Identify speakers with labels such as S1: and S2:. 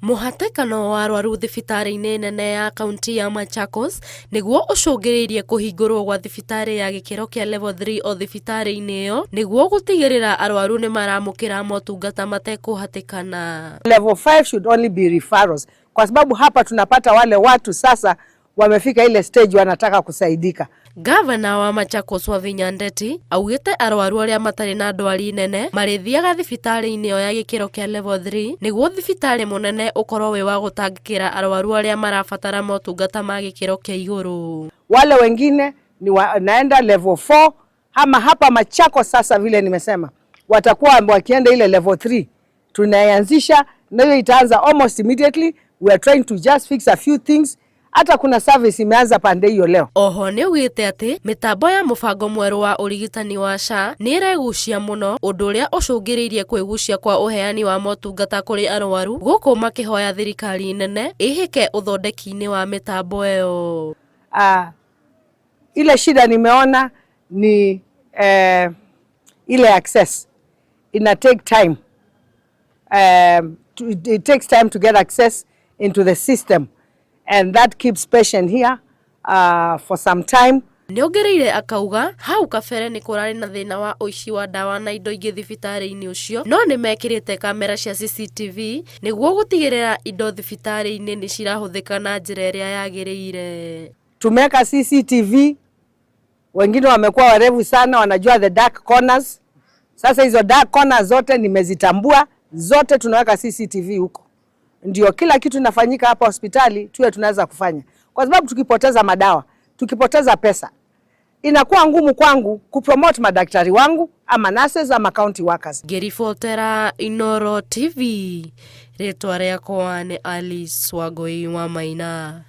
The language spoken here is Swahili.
S1: Muhatekano wa arwaru thibitari-ini nene ya kaunti ya Machakos niguo ucungiriirie kuhingurwo gwa thibitari ya gikiro kia level 3 o thibitari-ini iyo niguo gutigirira arwaru ni maramukira motungata matekuhatikana.
S2: Level 5 should only be referrals, kwa sababu hapa tunapata wale watu sasa wamefika ile stage wanataka kusaidika.
S1: Gavana wa Machakos Wavinya Ndeti augite arwaru aria matari na ndwari nene marithiaga thibitari-ini iyo ya gikiro kia level 3 niguo thibitari munene ukorwo wi wa gutangikira arwaru aria marabatara motungata ma gikiro kia iguru.
S2: Wale wengine ni naenda level 4 ama hapa Machakos sasa vile nimesema watakuwa wakienda ile level 3 tunaianzisha, na hiyo itaanza almost immediately. We are trying to just fix a few things. Hata kuna service imeanza pande hiyo leo.
S1: Oho ni ugite ati mitambo ya mubango mweru wa urigitani wa SHA ni iregucia muno undu uria ucungiriirie kwigucia kwa uheani wa motungata kuri arwaru guku makihoya thirikari nene ihike uthondeki-ini wa mitambo iyo.
S2: Ile shida nimeona ni ile access ina take time. It takes time to get access into the system, and that keeps patient here for some time.
S1: Niongereire akauga hau kabere ni kurari na thina wa uici wa dawa na indo ingi thibitari-ini ucio, no ni mekirite kamera cia CCTV niguo gutigirira indo thibitari-ini ni cirahuthika na njira iria yagiriire.
S2: Tumeka CCTV, wengine wamekuwa warevu sana, wanajua the dark corners. Sasa hizo dark corners zote nimezitambua, zote tunaweka CCTV huko. Ndio kila kitu inafanyika hapa hospitali tuwe tunaweza kufanya. Kwa sababu tukipoteza madawa, tukipoteza pesa, inakuwa ngumu kwangu kupromote madaktari wangu ama nurses ama county workers.
S1: Gerifotera Inoro TV. Ritwa riakwa ni Alice Wangui wa Maina.